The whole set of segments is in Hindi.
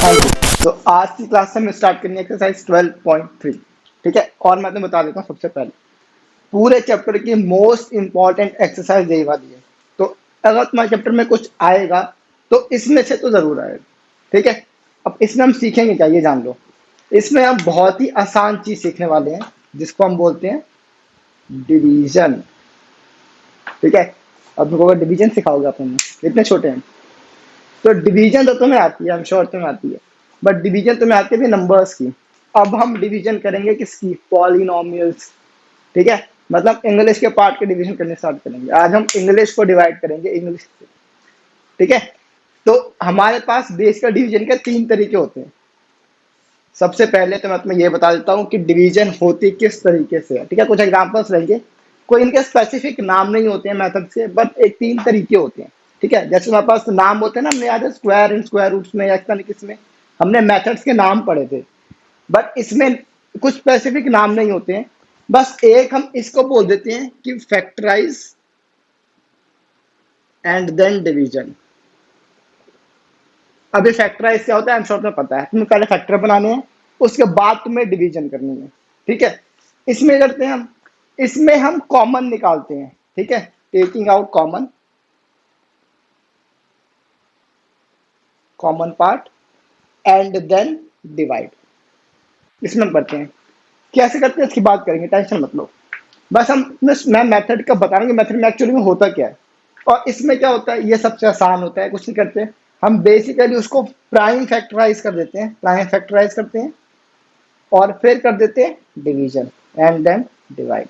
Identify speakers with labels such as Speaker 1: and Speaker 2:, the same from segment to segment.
Speaker 1: Thank you. तो आज की क्लास से हम स्टार्ट करेंगे एक्सरसाइज 12.3। ठीक है, और मैं तुम्हें बता देता हूँ सबसे पहले पूरे चैप्टर की मोस्ट इंपॉर्टेंट एक्सरसाइज यही वाली है। तो अगर तुम्हारे चैप्टर में कुछ आएगा तो इसमें से तो जरूर आएगा। ठीक है, अब इसमें हम सीखेंगे क्या ये जान लो। इसमें हम बहुत ही आसान चीज सीखने वाले हैं जिसको हम बोलते हैं डिवीजन। ठीक है, अब तुमको डिवीजन सिखाओगे अपन, इतने छोटे हैं तो डिवीजन तो तुम्हें आती है, आई एम श्योर तुम्हें आती है, बट डिवीजन तुम्हें आती है भी नंबर्स की। अब हम डिवीजन करेंगे किसकी, पॉलिनोमियल्स। ठीक है, मतलब इंग्लिश के पार्ट के डिवीजन करने स्टार्ट करेंगे। आज हम इंग्लिश को डिवाइड करेंगे इंग्लिश से। ठीक है, तो हमारे पास बेस का डिवीजन के 3 तरीके होते हैं। सबसे पहले तो मैं तुम्हें ये बता देता हूँ कि डिवीजन होती किस तरीके से है। ठीक है, कुछ एग्जांपल्स लेंगे, कोई इनके स्पेसिफिक नाम नहीं होते हैं मेथड के, बट एक 3 तरीके होते हैं। ठीक है, जैसे हमारे पास नाम होते हैं ना, हमने याद है स्क्वायर एंड स्क्वायर रूट्स में या किसमें हमने मेथड्स के नाम पढ़े थे, बट इसमें कुछ स्पेसिफिक नाम नहीं होते हैं। बस एक हम इसको बोल देते हैं कि फैक्टराइज एंड देन डिवीजन। अभी फैक्टराइज क्या होता है, आई एम श्योर तुम्हें पता है। तुम्हें पहले फैक्टर बनाने हैं, उसके बाद तुम्हें डिवीजन करनी है। ठीक है, इसमें करते हैं हम, इसमें हम कॉमन निकालते हैं। ठीक है, taking out common, common part and then divide. इसमें हम करते हैं, कैसे करते हैं इसकी बात करेंगे, टेंशन मत लो। बस मैं मेथड का बताऊंगी, मेथड में एक्चुअली में होता क्या है और इसमें क्या होता है। ये सबसे आसान होता है, कुछ नहीं करते हम, बेसिकली उसको प्राइम फैक्टराइज कर देते हैं, प्राइम फैक्टराइज करते हैं और फिर कर देते हैं डिवीजन एंड देन डिवाइड।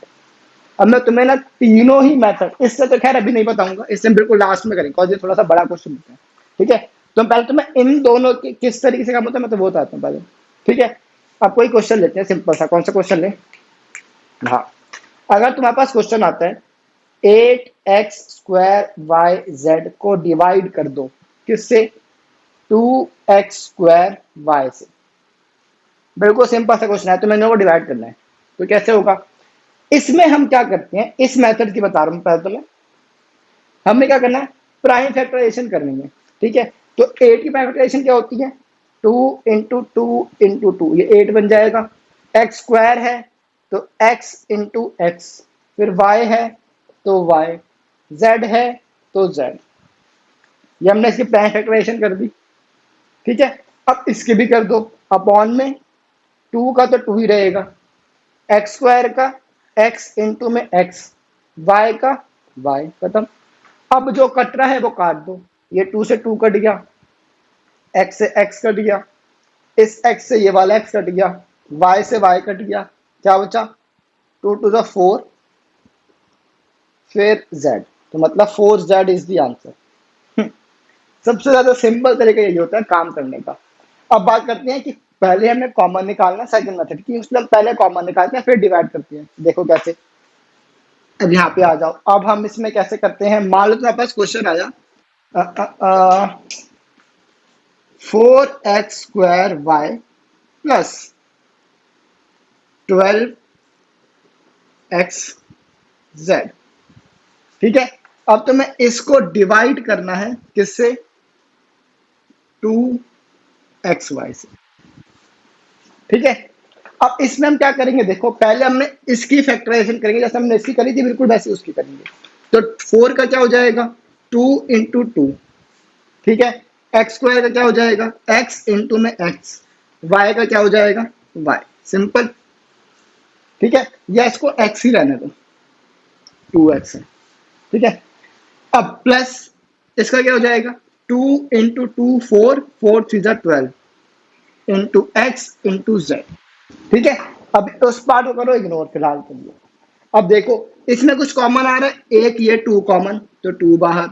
Speaker 1: अब मैं तुम्हें ना तीनों ही मेथड, इससे तो खैर अभी नहीं बताऊंगा, इससे हम बिल्कुल लास्ट में करेंगे, ये थोड़ा सा बड़ा क्वेश्चन होता है। ठीक है, तो पहले तो मैं इन दोनों की किस तरीके से काम होता है मैं तो वो बताता हूँ पहले। ठीक है, अब कोई क्वेश्चन लेते हैं सिंपल सा, कौन सा क्वेश्चन ले। हाँ, अगर तुम्हारे पास क्वेश्चन आता है 8x² y z को डिवाइड कर दो किससे, 2x² y से। बिल्कुल सिंपल सा क्वेश्चन है, तो मैंने वो डिवाइड करना है। तो कैसे होगा, इसमें हम क्या करते हैं, इस मेथड की बता रहा हूं पहले तो मैं, हमें क्या करना है, प्राइम फैक्टराइजेशन करनी है। ठीक है, तो 8 की प्राइम फैक्टराइजेशन क्या होती है, 2 × 2 × 2, ये 8 बन जाएगा। x² है तो x × x, फिर y है तो y, z है तो z। ये हमने इसकी प्राइम फैक्टराइजेशन कर दी। ठीक है, अब इसके भी कर दो, अपॉन में 2 का तो 2 ही रहेगा, x² का x × में x, y का y, खत्म। अब जो कट रहा है वो काट दो, ये 2 से 2 कट गया, x से x कट गया, इस x से ये वाला x कट गया, y से y कट गया, क्या बचा 2 × 4, फिर z, तो मतलब 4z इज द आंसर। सबसे ज्यादा सिंपल तरीका यही होता है काम करने का। अब बात करते हैं कि पहले हमें कॉमन निकालना, सेकंड मेथड की, उसमें हम पहले कॉमन निकालते हैं फिर डिवाइड करते हैं। देखो कैसे, अब यहाँ पे आ जाओ। अब हम इसमें कैसे करते हैं, मान लो तुम्हारे पास क्वेश्चन आया 4x² y plus 12x z। ठीक है, अब तुम्हें इसको डिवाइड करना है किससे, 2xy से। ठीक है, अब इसमें हम क्या करेंगे, देखो पहले हमने इसकी फैक्टराइजेशन करेंगे, जैसे हमने इसकी करी थी बिल्कुल वैसे उसकी करेंगे। तो 4 का क्या हो जाएगा, 2 × 2। ठीक है, x² का क्या हो जाएगा, x × में x, y का क्या हो जाएगा y, सिंपल। ठीक है, या इसको x ही रहने दो, 2x है। ठीक है, अब प्लस इसका क्या हो जाएगा, 2 × 2 4, 4 3 12 × x × z। ठीक है, अब उस पार्ट को करो इग्नोर फिलहाल के लिए। अब देखो इसमें कुछ कॉमन आ रहा है, एक ये 2 कॉमन तो 2 बाहर,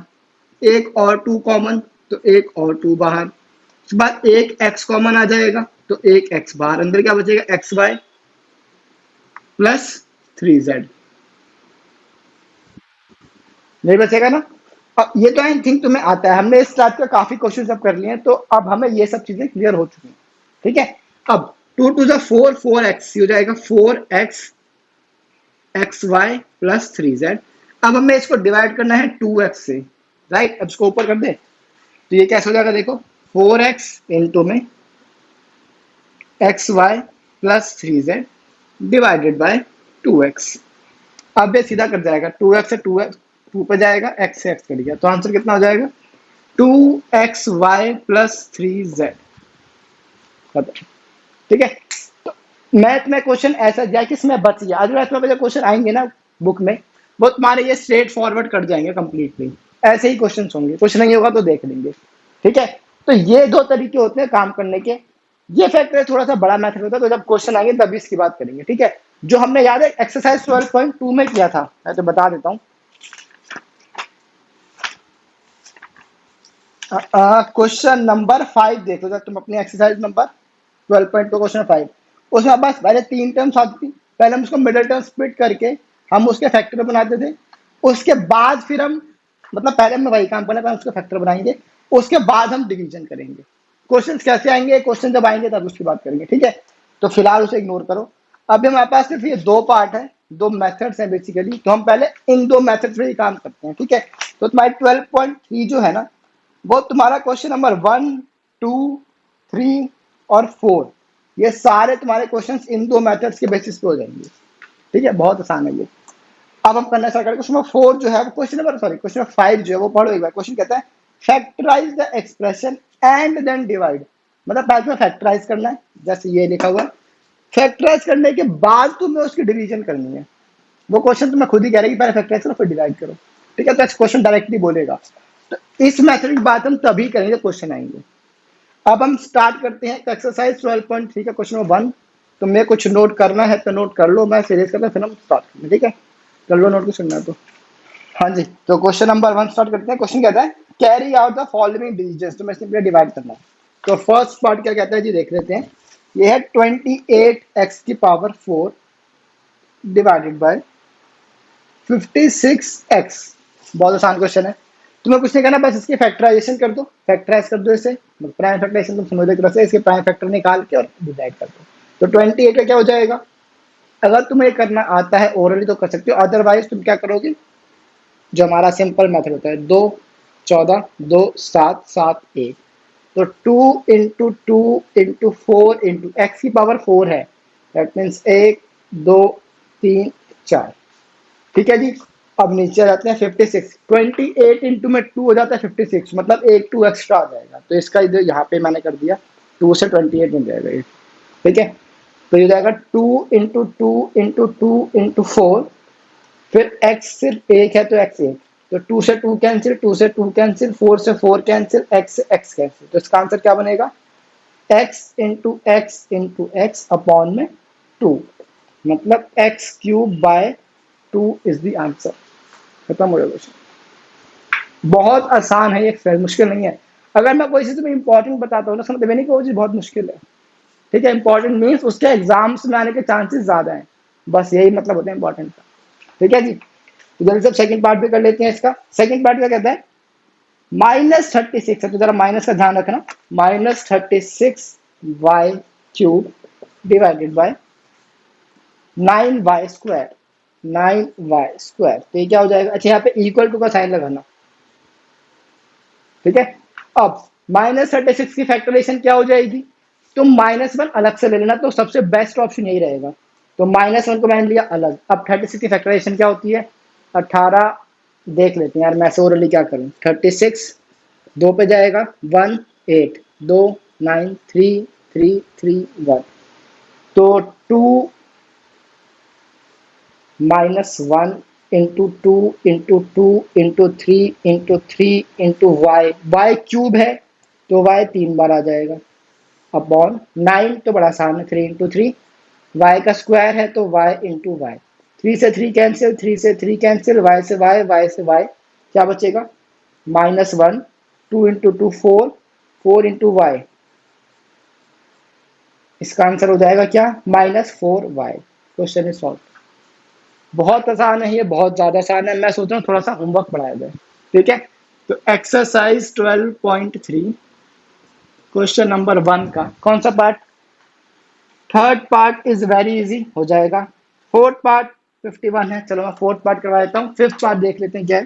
Speaker 1: एक और 2 कॉमन तो एक और 2 बाहर, उसके बाद एक x कॉमन आ जाएगा तो एक x बाहर, अंदर क्या बचेगा, xy प्लस 3z, नहीं बचेगा ना। अब ये तो आई थिंक तुम्हें आता है, हमने इस टाइप का काफी क्वेश्चन सब कर लिए हैं, तो अब हमें ये सब चीजें क्लियर हो चुकी हैं। ठीक है, अब 2 × 4 4x हो जाएगा, 4x xy प्लस 3z। अब हमें इसको डिवाइड करना है 2x से, राइट। अब इसको ऊपर कर दे तो ये कैसे हो जाएगा, देखो 4x × में x y plus 3z divided by 2x। अब ये सीधा कट जाएगा, 2x से 2x 2 पे जाएगा, x से x कट गया, तो आंसर कितना हो जाएगा 2xy प्लस 3z। ठीक है, तो मैथ में क्वेश्चन ऐसा दिया कि इसमें बच गया। अगला तुम्हारे जो क्वेश्चन आएंगे ना बुक में, वो तुम्हारे ये स्ट्रेट फॉरवर्ड कट जाएंगे कंप्लीटली, ऐसे ही क्वेश्चन होंगे, कुछ नहीं होगा तो देख लेंगे। ठीक है, तो ये दो तरीके होते हैं काम करने के। ये फैक्टर थोड़ा सा बड़ा मैथड होता है, तो जब क्वेश्चन आएंगे तभी इसकी बात करेंगे। ठीक है, जो हमने याद है एक्सरसाइज 12.2 में किया था, मैं तो बता देता हूँ। क्वेश्चन नंबर 5 देखो जब तुम अपनी एक्सरसाइज नंबर 12.2 क्वेश्चन 5, उसमें बस पहले 3 टर्म्स आती थी, पहले हम उसको मिडिल टर्म स्प्लिट करके हम उसके फैक्टर बनाते थे। उसके बाद फिर हम, मतलब पहले हम वही काम करना, पहले उसके फैक्टर बनाएंगे, उसके बाद हम डिवीजन करेंगे। क्वेश्चन कैसे आएंगे, क्वेश्चन जब आएंगे तब उसकी बात करेंगे। ठीक है, तो फिलहाल उसे इग्नोर करो। अभी हमारे पास सिर्फ ये दो पार्ट है, दो मेथड्स हैं बेसिकली, तो हम पहले इन दो मेथड्स पे ही काम करते हैं। ठीक है, तो तुम्हारी 12.3 जो है ना, वो तुम्हारा क्वेश्चन नंबर 1, 2, 3 और 4, ये सारे तुम्हारे क्वेश्चंस इन दो मेथड्स के बेसिस पे हो जाएंगे। ठीक है, बहुत आसान है ये। अब हम करना स्टार्ट करें। क्वेश्चन नंबर 4 जो है, क्वेश्चन नंबर 5 जो है वो पढ़ो एक बार। क्वेश्चन कहता है factorise the expression and then divide. मतलब पहले तुम्हें फैक्टराइज करना है, जैसे ये लिखा हुआ है। फैक्टराइज करने के बाद तुम्हें उसकी डिवीजन करनी है। वो क्वेश्चन तुम्हें खुद ही कह रहा है कि पहले फैक्टराइज करो फिर डिवाइड करो। ठीक है, तो क्वेश्चन डायरेक्टली बोलेगा। तो इस मेथड की बात हम तभी करेंगे क्वेश्चन आएंगे। अब हम स्टार्ट करते हैं एक्सरसाइज 12.3 का क्वेश्चन नंबर 1। तुम्हें कुछ नोट करना है तो नोट कर लो, मैं सीरीज करता हूँ, फिर हम स्टार्ट करेंगे। ठीक है, कर लो नोट, कुछ सुनना है तो। हाँ जी, तो क्वेश्चन नंबर 1 स्टार्ट करते हैं। क्वेश्चन कहता है carry out the following division, तो मैं इसमें डिवाइड करना है। तो फर्स्ट पार्ट क्या कहता है जी, देख लेते हैं। ये है 28x4 डिवाइडेड बाय 56x। बहुत आसान क्वेश्चन है, तुम्हें कुछ नहीं करना, बस इसकी फैक्टराइजेशन कर दो, फैक्टराइज कर दो इसे, प्राइम फैक्टराइजेशन तुम समझ रहे हो, इसके प्राइम फैक्टर निकाल के और डिवाइड कर दो। तो 28 का क्या हो जाएगा, अगर तुम्हें करना आता है ओरली तो कर सकते हो, अदरवाइज तुम क्या करोगे, जो हमारा सिंपल मेथड होता है, 2 14 2 7 7 1। तो 2 इंटू 2 इंटू 4 इंटू एक्स की पावर 4 है, दैट मीन्स 1 2 3 4। ठीक है जी, अब नीचे आ जाते हैं 56। 28 इंटू में 2 हो जाता है 56, मतलब एक 2 एक्स्ट्रा आ जाएगा, तो इसका इधर यहाँ पे मैंने कर दिया, 2 से 28 बन जाएगा ये। ठीक है, तो ये जाएगा 2 इंटू 2 इंटू 2 इंटू 4, फिर x सिर्फ एक है तो x एक, तो 2 से 2 कैंसिल, 2 से 2 कैंसिल, 4 से 4 कैंसिल, x से x कैंसिल, तो इसका आंसर क्या बनेगा, x इंटू एक्स अपॉन में 2, मतलब x cube by 2 is the answer. खत्म हो गया क्वेश्चन। बहुत आसान है ये, फिर मुश्किल नहीं है। अगर मैं कोई चीज तुम्हें इंपॉर्टेंट बताता हूँ ना, समझ में नहीं कि वो चीज बहुत मुश्किल है। ठीक है, इंपॉर्टेंट मीन्स उसके एग्जाम्स में आने के चांसेस ज्यादा हैं, बस यही मतलब होता है इंपॉर्टेंट का। ठीक है जी, तो जल्दी से सेकंड पार्ट भी कर लेते हैं। इसका सेकंड पार्ट क्या कहता है, -36 है, तो जरा माइनस का ध्यान रखना, -36y cube divided bye 9y square, 9y square. तो ये क्या हो जाएगा, अच्छा यहाँ पे इक्वल टू का साइन लगाना। ठीक है, अब -36 की फैक्टराइजेशन क्या हो जाएगी, तुम -1 अलग से ले लेना, तो सबसे बेस्ट ऑप्शन यही रहेगा। तो -1 को मैंने लिया अलग। अब 36 की फैक्टराइजेशन क्या होती है, 18। देख लेते हैं यार, मैं सोरली क्या करूं, 36 2 पे जाएगा 1 8 2 9 3 3 3 1, तो 2 -1 into 2 into 2 into 3 into 3 into y cube है, तो वाई 3 बार आ जाएगा, अपॉन 9, तो बड़ा आसान है, 3 इंटू 3, वाई का स्क्वायर है तो वाई इंटू वाई, 3 से 3 कैंसिल, 3 से 3 कैंसिल, वाई से वाई से वाई, क्या बचेगा, -1, 2 इंटू 2 4, 4 इंटू वाई, इसका आंसर हो जाएगा क्या, -4y। Question is solve. बहुत आसान है ये, बहुत ज्यादा आसान है, मैं सोच रहा हूँ थोड़ा सा होमवर्क बढ़ाया जाए। ठीक है, तो एक्सरसाइज 12.3 क्वेश्चन नंबर 1 का कौन सा part, third part is very easy हो जाएगा। फोर्थ पार्ट 51 है, चलो मैं फोर्थ पार्ट करवा देता हूँ। फिफ्थ पार्ट देख लेते हैं क्या है।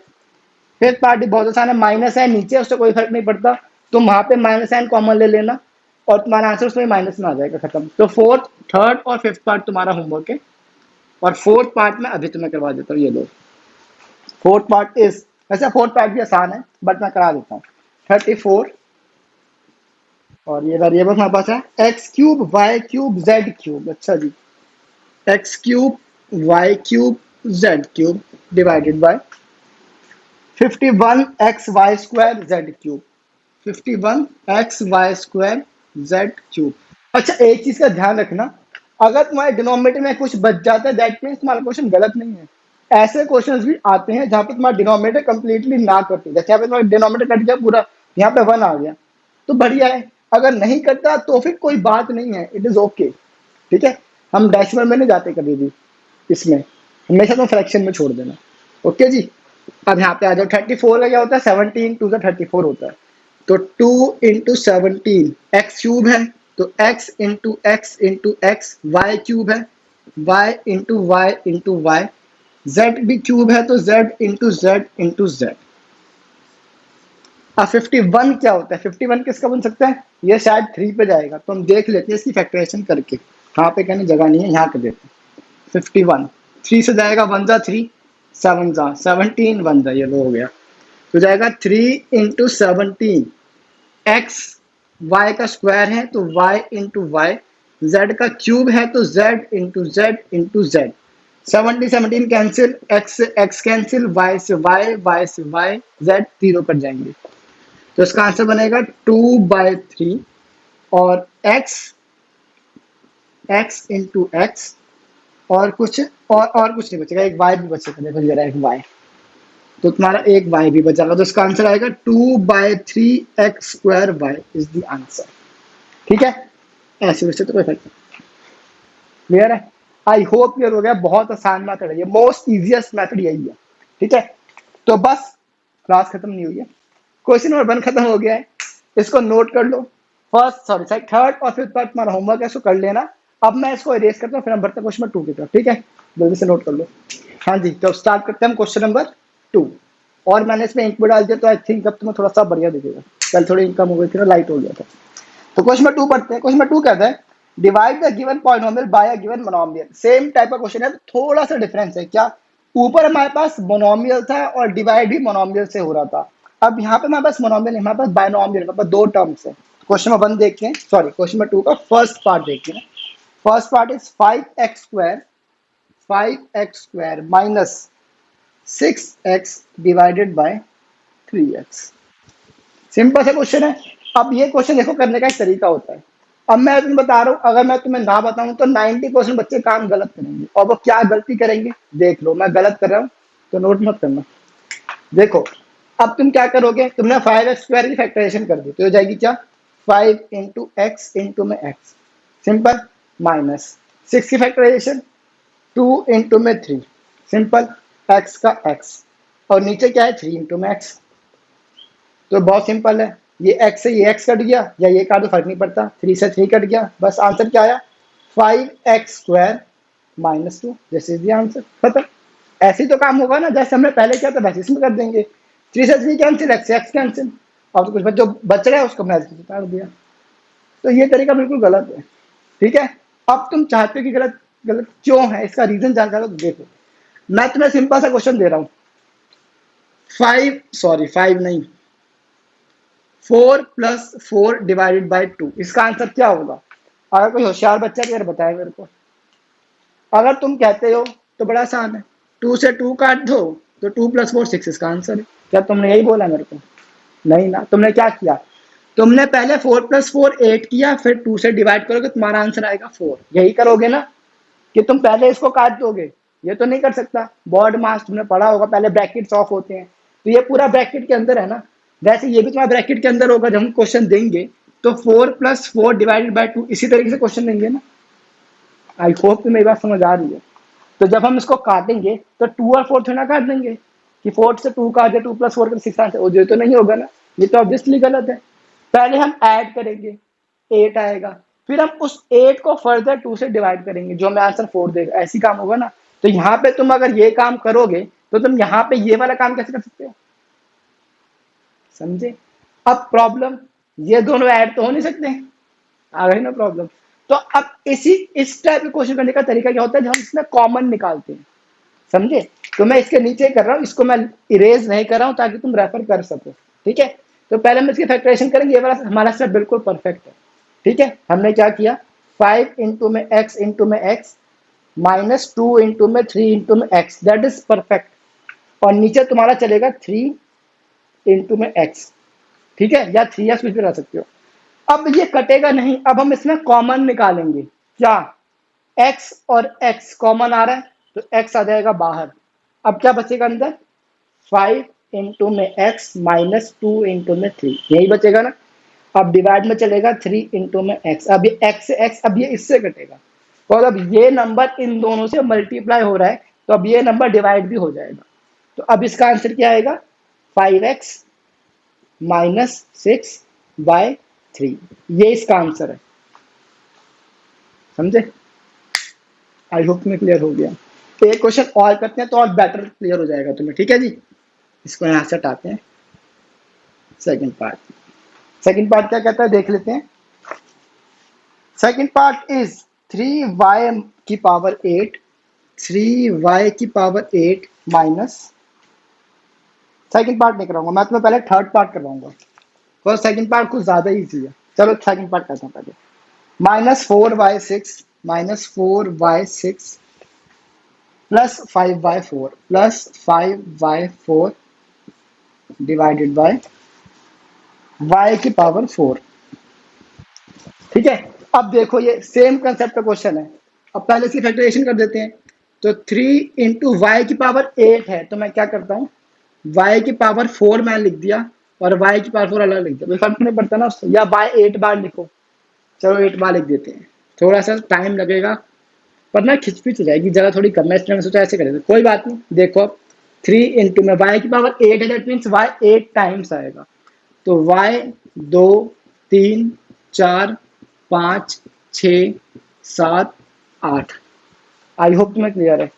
Speaker 1: फिफ्थ पार्ट बहुत आसान है, माइनस है नीचे, उससे कोई फर्क नहीं पड़ता, तुम वहां पे माइनस साइन कॉमन ले लेना, और तुम्हारा आंसर उसमें माइनस में आ जाएगा, खत्म। तो फोर्थ, थर्ड और फिफ्थ पार्ट तुम्हारा होमवर्क है, और फोर्थ पार्ट में अभी तुम्हें करवा देता हूँ, ये लो। फोर्थ पार्ट इज, वैसे फोर्थ पार्ट भी आसान है बट मैं करा देता हूँ। 34, और ये वेरिएबल हमारे पास है X cube Y cube Z cube. अच्छा जी, X cube Y cube Z cube divided by 51 X Y square Z cube. 51 X Y square Z cube. अच्छा, एक चीज का ध्यान रखना, अगर तुम्हारे डिनोमिनेटर में कुछ बच जाता है दैट मीन्स तुम्हारा क्वेश्चन गलत नहीं है। ऐसे क्वेश्चंस भी आते हैं जहां पे तुम्हारा डिनोमिनेटर कंप्लीटली ना कटे, जैसे यहाँ पे तुम्हारा डिनोमिनेटर कट गया पूरा, यहाँ पे 1 आ गया तो बढ़िया है। अगर नहीं करता तो फिर कोई बात नहीं है, इट इज ओके। ठीक है, हम डेसिमल में नहीं जाते कभी भी, इसमें हमेशा तुम फ्रैक्शन में छोड़ देना। ओके जी, अब यहाँ पे आ जाओ। 34 का क्या होता है, 17 टू 34 होता है। तो 2 इंटू 17 एक्स क्यूब है, तो एक्स एक्स वाई क्यूब है, वाई इंटू वाई, जेड भी क्यूब है तो जेड इंटू जेड। अब 51 क्या होता है, 51 किसका बन सकता है, ये शायद 3 पे जाएगा, तो हम देख लेते हैं इसकी फैक्टराइजेशन करके। यहाँ पे कहने जगह नहीं है, यहाँ कर देते हैं। 51 3 से जाएगा, 1 जा 3, 7 जा 17, 1 जा, ये लो हो गया। तो जाएगा 3 इंटू 17, एक्स वाई का स्क्वायर है तो वाई इंटू वाई, जेड का क्यूब है तो Z into Z. 17 17 cancel, x से एक्स कैंसिल, वाई से वाई, जेड 0 पर जाएंगे। तो इसका आंसर बनेगा 2/3, और एक्स एक्स इंटू एक्स, और कुछ और कुछ नहीं बचेगा, एक वाई भी बचेगा, देखो जरा एक वाई, तो तुम्हारा एक वाई भी बचेगा, तो इसका आंसर आएगा 2/3 x square y is the answer. ठीक है, ऐसे वैसे तो कोई फर्क नहीं। क्लियर है, आई होप क्लियर हो गया। बहुत आसान मेथड है ये, मोस्ट इजिएस्ट मेथड यही है। ठीक है, तो बस क्लास खत्म नहीं हुई है, क्वेश्चन नंबर 1 खत्म हो गया है, इसको नोट कर लो। फर्स्ट सॉरी साइड थर्ड और फिफ्थ पार्ट तुम्हारा होमवर्क है, इसको कर लेना। अब मैं इसको इरेज करता हूँ, फिर हम बढ़ते हैं क्वेश्चन नंबर 2 की तरफ। ठीक है, जल्दी से नोट कर लो। हाँ जी, तो स्टार्ट करते हैं हम क्वेश्चन नंबर 2। और मैंने इसमें इंक भी डाल दिया, तो आई थिंक अब तुम्हें थोड़ा सा बढ़िया दिखेगा। कल थोड़ी इनकम हो गई थी ना, लाइट हो गया था। तो क्वेश्चन नंबर 2 पढ़ते हैं। क्वेश्चन नंबर 2 कहता है divide the given polynomial bye a given monomial. Same type का क्वेश्चन है, थोड़ा सा डिफरेंस है। क्या, ऊपर हमारे पास मोनोमियल था और डिवाइड भी मोनोमियल से हो रहा था। अब यहाँ पे हमारे पास मोनोमियल नहीं, हमारे पास बायनोमियल, हमारे पास दो टर्म्स है। क्वेश्चन नंबर 1 देखते हैं, सॉरी क्वेश्चन नंबर 2 का फर्स्ट पार्ट देखते हैं। First part is 5x square minus 6x divided by 3x। Simple सा क्वेश्चन है। अब ये क्वेश्चन देखो करने का एक तरीका होता है। अब मैं तुम्हें बता रहा हूँ, अगर मैं तुम्हें ना बताऊं तो 90% बच्चे काम गलत करेंगे, और वो क्या गलती करेंगे देख लो। मैं गलत कर रहा हूँ तो नोट मत करना। देखो, अब तुम क्या करोगे, तुमने 5x स्क्वायर की फैक्टराइजेशन कर दी, तो हो जाएगी क्या, 5 इंटू एक्स इंटू में एक्स, सिंपल, माइनस 6 की फैक्टराइजेशन 2 इंटू में 3, सिंपल, एक्स का एक्स, और नीचे क्या है 3 इंटू में एक्स। तो बहुत सिंपल है, ये x से ये x कट गया, या ये काट दो फर्क नहीं पड़ता, 3 से 3 कट गया, बस आंसर क्या आया, 5x square minus 2, this is the answer. खत्म। ऐसे ही तो काम होगा ना, जैसे हमने पहले किया था वैसे इसमें कर देंगे। 3 से 3 कैंसिल, x से x कैंसिल, और तो कुछ जो बच रहा है उसको मैच उतार दिया। तो ये तरीका बिल्कुल गलत है। ठीक है, अब तुम चाहते हो कि गलत गलत क्यों है, इसका रीजन जानना हो तो देखो। मैं तुम्हें सिंपल सा क्वेश्चन दे रहा हूँ, 5 नहीं, 4+4 डिवाइडेड बाई 2, इसका आंसर क्या होगा। अगर कोई होशियार बच्चा है तो यार बताए मेरे को। अगर तुम कहते हो तो बड़ा आसान है, 2 से 2 काट दो तो 2+4 6 इसका आंसर है। क्या तुमने यही बोला मेरे को, नहीं ना। तुमने क्या किया, तुमने पहले 4+4 8 किया, फिर 2 से डिवाइड करोगे, तुम्हारा आंसर आएगा 4। यही करोगे ना, कि तुम पहले इसको काट दोगे, ये तो नहीं कर सकता। बॉर्ड मास तुमने पढ़ा होगा, पहले ब्रैकेट्स ऑफ होते हैं, तो ये पूरा ब्रैकेट के अंदर है ना, वैसे ये भी तुम्हारा ब्रैकेट के अंदर होगा। जब हम क्वेश्चन देंगे तो 4+4 डिवाइडेड बाय 2 इसी तरीके से क्वेश्चन देंगे ना। आई होप कि मेरी बात समझ आ रही है। तो जब हम इसको काटेंगे तो 2 और 4 थोड़ा काट देंगे, कि 4 से 2 काट दे, 2+4 का 6 आंसर, ये तो नहीं होगा ना, ये तो ऑब्वियसली गलत है। पहले हम ऐड करेंगे, 8 आएगा, फिर हम उस 8 को फर्दर 2 से डिवाइड करेंगे, जो हमें आंसर 4 देगा। ऐसी काम होगा ना। तो यहाँ पे तुम अगर ये काम करोगे तो तुम यहाँ पे ये वाला काम कैसे कर सकते हो, समझे। अब प्रॉब्लम, ये दोनों ऐड तो हो नहीं सकते, आ गई ना प्रॉब्लम। तो अब इस टाइप के क्वेश्चन करने का तरीका क्या होता है, जब हम इसमें कॉमन निकालते हैं, समझे। तो मैं इसके नीचे कर रहा हूँ, इसको मैं इरेज नहीं कर रहा हूँ ताकि तुम रेफर कर सको, ठीक है। तो पहले हम इसकी फैक्टराइजेशन करेंगे, ये वाला हमारा स्टेप बिल्कुल परफेक्ट है, ठीक है। हमने क्या किया, 5 इंटू में एक्स इंटू में एक्स माइनस 2 इंटू में 3 इंटू में एक्स, दैट इज परफेक्ट। और नीचे तुम्हारा चलेगा 3 इंटू में एक्स, ठीक है, या 3 या कुछ भी रह सकते हो। अब ये कटेगा नहीं, अब हम इसमें कॉमन निकालेंगे। क्या, x और x कॉमन आ रहा है तो x आ जाएगा बाहर। अब क्या बचेगा अंदर, 5 इंटू में x माइनस 2 इंटू में 3, यही बचेगा ना। अब डिवाइड में चलेगा 3 इंटू में x, अब ये x से x, अब ये इससे कटेगा, और अब ये नंबर इन दोनों से मल्टीप्लाई हो रहा है, तो अब ये नंबर डिवाइड भी हो जाएगा। तो अब इसका आंसर क्या आएगा, 5x माइनस 6/3, ये इसका आंसर है, समझे। आई होप में क्लियर हो गया। तो एक क्वेश्चन और करते हैं तो और बेटर क्लियर हो जाएगा तुम्हें, ठीक है जी। इसको यहाँ से हटाते हैं। सेकंड पार्ट, सेकंड पार्ट क्या कहता है देख लेते हैं। सेकंड पार्ट इज 3y की पावर 8, 3y की पावर 8 माइनस, सेकंड पार्ट नहीं कराऊंगा मैं तुम्हें, पहले थर्ड पार्ट करवाऊंगा, तो सेकंड पार्ट कुछ ज्यादा ईजी है। चलो सेकंड पार्ट करते हैं पहले। -4y6 -4y6 plus 5/4 plus 5/4 divided by y की पावर 4, ठीक है। अब देखो ये सेम कंसेप्ट का क्वेश्चन है। अब पहले इसकी फैक्टराइजेशन कर देते हैं। तो 3 इंटू वाई की पावर 8 है, तो मैं क्या करता हूँ, y की पावर 4 मैंने लिख दिया और y की पावर 4 अलग लिख दिया, कोई फर्क नहीं पड़ता ना उससे, या y 8 बार लिखो। चलो 8 बार लिख देते हैं, थोड़ा सा टाइम लगेगा पर ना खिचपिच हो जाएगी, जगह थोड़ी कम है, इसलिए मैंने सोचा ऐसे करेंगे, कोई बात नहीं। देखो अब 3 इंटू में y की पावर 8 है, दैट मीन्स y 8 टाइम्स आएगा। तो y 2 3 4 5 6 7 8, आई होप तुम्हें क्लियर है।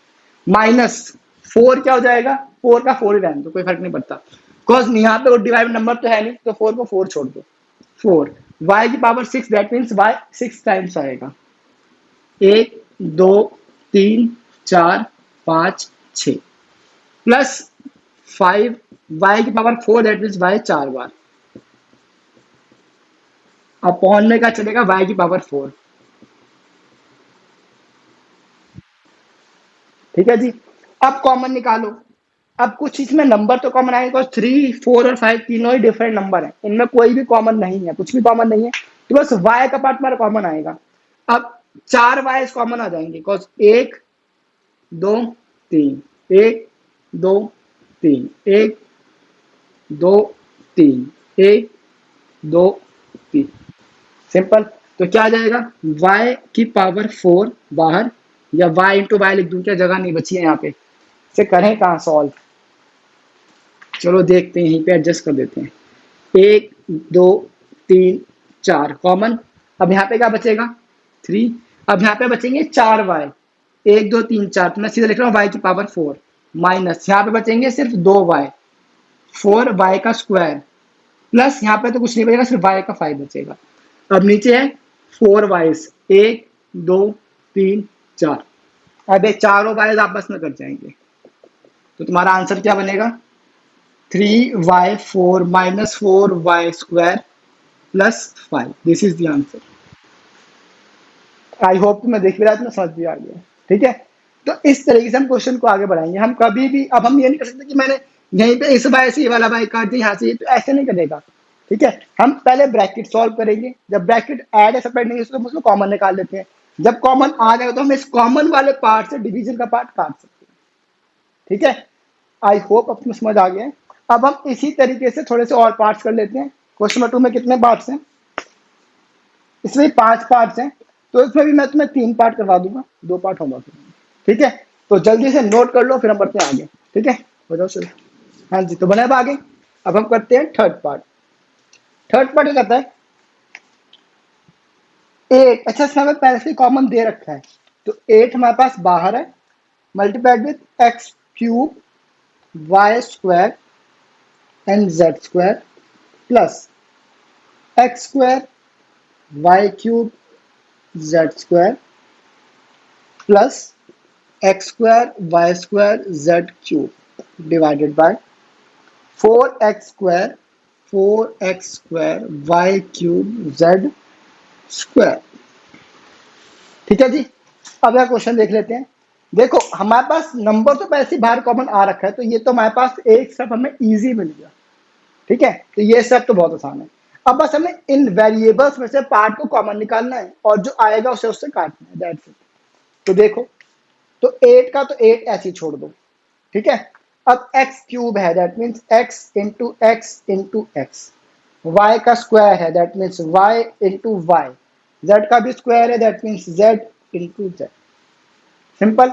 Speaker 1: माइनस 4 क्या हो जाएगा, 4 का 4 ही रहने दो, कोई फर्क नहीं पड़ता, बिकॉज यहाँ पे वो डिवाइड नंबर तो है नहीं, तो 4 को 4 छोड़ दो। 4 y की power 6, that means y 6 times आएगा। 1 2 3 4 5 6 प्लस 5 y की power 4, that means y 4 bar, upon में क्या चलेगा, y की पावर 4, ठीक है जी। अब कॉमन निकालो। अब कुछ इसमें नंबर तो कॉमन आएगा, 3 4 और 5 तीनों ही डिफरेंट नंबर है, इनमें कोई भी कॉमन नहीं है, कुछ भी कॉमन नहीं है, तो बस y का पार्ट हमारा कॉमन आएगा। अब 4 y कॉमन आ जाएंगे, बिकॉज 1 2 3 1 2 3 1 2 3 1 2 3, सिंपल। तो क्या आ जाएगा, y की पावर 4 बाहर, या y इंटू वाई लिख दूं, क्या जगह नहीं बची है यहाँ पे, से करें कहाँ सॉल्व। चलो देखते हैं, यहीं पे एडजस्ट कर देते हैं। 1 2 3 4 कॉमन, अब यहाँ पे क्या बचेगा, 3। अब यहाँ पे बचेंगे 4y, 1 2 3 4, तो मैं सीधे लिख रहा हूँ y की पावर 4 माइनस, यहाँ पे बचेंगे सिर्फ 2y, 4y का स्क्वायर, प्लस यहाँ पे तो कुछ नहीं बचेगा, सिर्फ y का 5 बचेगा। अब नीचे है 4y, 1 2 3 4, अब ये चारों वाइज आपस में कट जाएंगे, तो तुम्हारा आंसर क्या बनेगा, 3y4 minus 4y square plus 5, this is the answer. I hope तुम्हें देख भी रहा है, तुम्हें समझ भी आ गया, ठीक है। तो इस तरीके से हम क्वेश्चन को आगे बढ़ाएंगे। हम कभी भी, अब हम ये नहीं कर सकते कि मैंने यहीं पे इस बाय से ये वाला बाय काट दिया, यहाँ से, तो ऐसे नहीं करेगा, ठीक है। हम पहले ब्रैकेट सॉल्व करेंगे, जब ब्रैकेट ऐड है सेपरेट नहीं, उसको हम उसको कॉमन निकाल लेते हैं। जब कॉमन आ जाएगा तो हम इस कॉमन वाले पार्ट से डिवीजन का पार्ट काट सकते हैं, ठीक है। आई होप अब तुम्हें समझ आ गया है। अब हम इसी तरीके से थोड़े से और पार्ट्स कर लेते हैं। क्वेश्चन नंबर 2 में कितने पार्ट्स हैं, इसमें 5 पार्ट्स हैं, तो इसमें भी मैं तुम्हें 3 पार्ट करवा दूंगा, 2 पार्ट होगा, ठीक है। तो जल्दी से नोट कर लो, फिर हम बढ़ते हैं आगे, ठीक है, हो जाओ शुरू। हाँ जी, तो बने अब आगे। अब हम करते हैं थर्ड पार्ट। थर्ड पार्ट क्या कहता है, 8, अच्छा इसमें हमें पहले से कॉमन दे रखा है, तो 8 हमारे पास बाहर है, multiplied with x cube y square and z square plus x square y cube z square plus x square y square Z cube divided by 4x square 4x square y cube z square. ठीक है जी। अब यह क्वेश्चन देख लेते हैं। देखो हमारे पास नंबर तो वैसे ही बाहर कॉमन आ रखा है, तो ये तो हमारे पास एक स्टेप हमें इजी मिल गया। ठीक है, तो ये स्टेप तो बहुत आसान है। अब बस हमें इन वेरिएबल्स में से पार्ट को कॉमन निकालना है और जो आएगा उसे उससे काटना है, दैट्स इट। तो देखो, तो 8 का तो 8 ऐसे ही छोड़ दो। ठीक है, अब एक्स क्यूब है, that means x into x into x. Y का स्क्वायर है, that means y into y. Z का भी स्क्वायर है, that means z into z. Simple.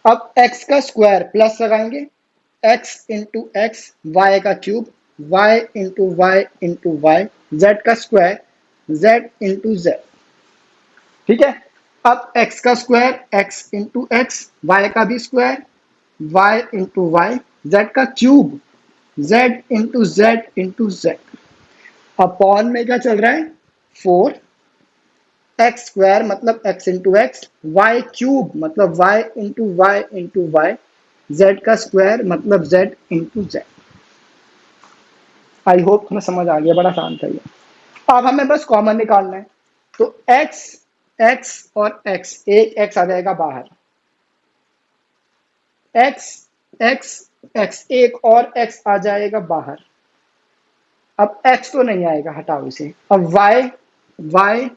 Speaker 1: अब x का स्क्वायर प्लस लगाएंगे, x इंटू एक्स, वाई का cube, y into y into y, z का स्क्वायर, z इंटू जेड। ठीक है, अब x का square x into x, y का भी square y into y, z का cube z into z into z. Upon में क्या चल रहा है, 4 एक्स स्क्वायर मतलब x into x, y cube मतलब वाई इंटू वाई, जेड का स्क्वायर मतलब z into z. I hope तुम्हें समझ आ गया, बड़ा आसान था ये। अब हमें बस कॉमन निकालना है। तो एक्स एक्स और एक्स, एक एक्स आ जाएगा बाहर, एक्स एक्स एक्स, एक और एक्स आ जाएगा बाहर। अब एक्स तो नहीं आएगा, हटाओ इसे। अब वाई वाई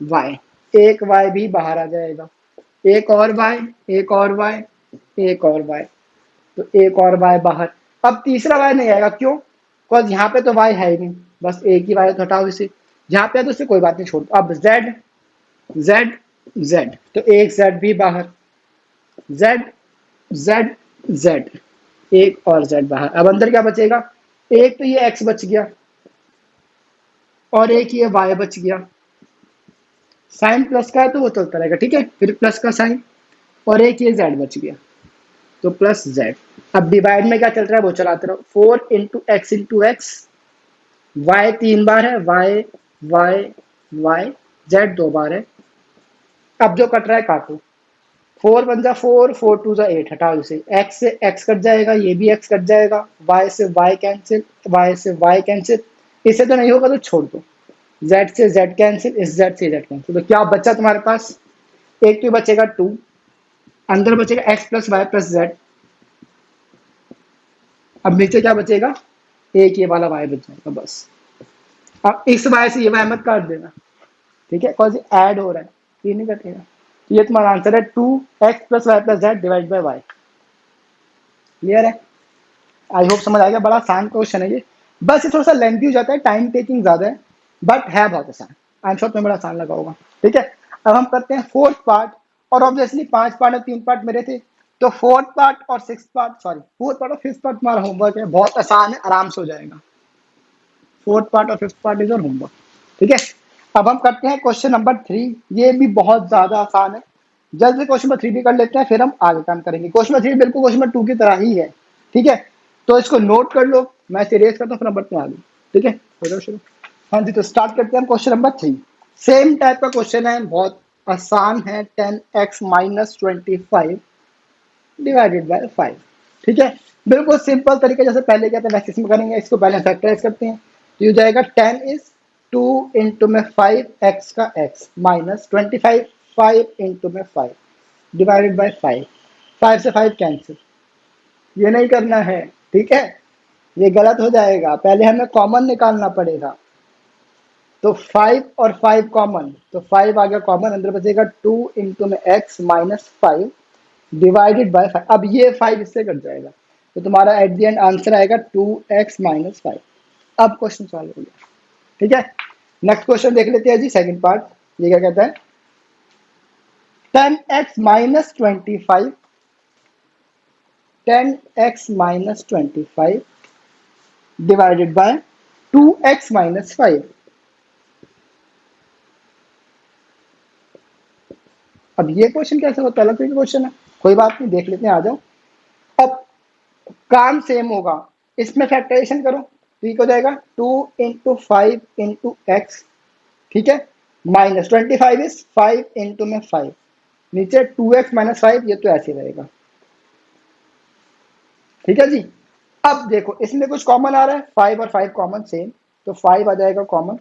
Speaker 1: वाई, एक वाई भी बाहर आ जाएगा, एक और वाई, एक और वाई, एक और वाई, तो एक और वाई बाहर। अब तीसरा वाई नहीं आएगा, क्यों? बिकॉज यहाँ पे तो वाई है ही नहीं, बस एक ही वाई, तो हटाओ इसे। जहाँ पे है तो उससे कोई बात नहीं, छोड़ दो। अब जेड जेड जेड, तो एक जेड भी बाहर, जेड जेड जेड, एक और जेड बाहर। अब अंदर क्या बचेगा, एक तो ये एक्स बच गया और एक ये वाई बच गया। साइन प्लस का है तो वो चलता रहेगा, ठीक है, फिर प्लस का साइन, और एक ये जेड बच गया, तो प्लस जेड। अब डिवाइड में क्या चल रहा है वो चलाते रहो, 4 इंटू एक्स, वाई 3 बार है, वाई वाई वाई, जेड 2 बार है। अब जो कट रहा है काटो, 4 × 1 = 4, 4 × 2 = 8, हटाओ इसे। एक्स से एक्स कट जाएगा, ये भी एक्स कट जाएगा, वाई से वाई कैंसिल, वाई से वाई कैंसिल, इससे तो नहीं होगा तो छोड़ दो। जेड से जेड कैंसिल, इस जेड से जेड कैंसिल, तो क्या बचा तुम्हारे पास, एक तो बचेगा 2, अंदर बचेगा x plus Y plus z. अब नीचे क्या बचेगा, एक ये वाला वाई बच जाएगा बस। अब इस वाई से ये वाई मत काट देना, ठीक है, बिकॉज ये ऐड हो रहा है, ये नहीं कटेगा। तो ये तुम्हारा आंसर है 2x plus Y plus Z divide by Y. Clear है? आई होप समझ आ गया, बड़ा आसान क्वेश्चन है ये। बस ये थोड़ा सा लेंथी हो जाता है, टाइम टेकिंग ज्यादा है, बट है बहुत आसान। आई एम श्योर तुम्हें बड़ा आसान लगा होगा। ठीक है, अब हम करते हैं फोर्थ पार्ट। और ऑब्वियसली 5 पार्ट और 3 पार्ट मेरे थे, तो फोर्थ पार्ट और six part, sorry fourth part और फिफ्थ पार्ट तुम्हारा होमवर्क है, बहुत आसान है, आराम से हो जाएगा। फोर्थ पार्ट और fifth part is your homework. ठीक है, अब हम करते हैं क्वेश्चन नंबर 3। ये भी बहुत ज्यादा आसान है, जल्द से क्वेश्चन नंबर 3 भी कर लेते हैं, फिर हम आगे काम करेंगे। क्वेश्चन नंबर 3 बिल्कुल क्वेश्चन नंबर 2 की तरह ही है। ठीक है, तो इसको नोट कर लो, मैं सीरियस करता हूँ, फिर नंबर 3 आ गई। ठीक है, हो जाओ शुरू। हाँ जी, तो स्टार्ट करते हैं क्वेश्चन नंबर 3। सेम टाइप का क्वेश्चन है, बहुत आसान है। 10x - 25 divided by 5। ठीक है, बिल्कुल सिंपल तरीके, जैसे पहले क्या था वैसे इसमें करेंगे। इसको पहले फैक्टराइज करते हैं, तो ये हो जाएगा 10 इज 2 इंटू में 5 एक्स का एक्स माइनस 25 5 इंटू में 5 डिवाइडेड बाय 5। 5 से 5 कैंसिल, ये नहीं करना है, ठीक है, ये गलत हो जाएगा, पहले हमें कॉमन निकालना पड़ेगा। तो 5 और 5 कॉमन, तो 5 आ गया कॉमन, अंदर बचेगा 2 इंटू में एक्स माइनस 5 डिवाइडेड बाय 5। अब ये 5 इससे कट जाएगा, तो तुम्हारा एट द एंड आंसर आएगा 2x - 5। अब क्वेश्चन सॉल्व हो गया। ठीक है, नेक्स्ट क्वेश्चन देख लेते हैं जी, सेकंड पार्ट। ये क्या कहता है, 10x - 25 10x - 25 divided by 2x - 5। अब ये क्वेश्चन कैसे होता है, अलग तरीके क्वेश्चन है, कोई बात नहीं, देख लेते हैं, आ जाओ। अब काम सेम होगा, इसमें फैक्टराइजेशन करो, तो ये हो जाएगा 2 इंटू 5 इंटू एक्स। ठीक है, माइनस 25 इज 5 इंटू में 5, नीचे 2x माइनस 5, ये तो ऐसे ही रहेगा। ठीक है जी। अब देखो इसमें कुछ कॉमन आ रहा है, 5 और 5 कॉमन सेम, तो 5 आ जाएगा कॉमन,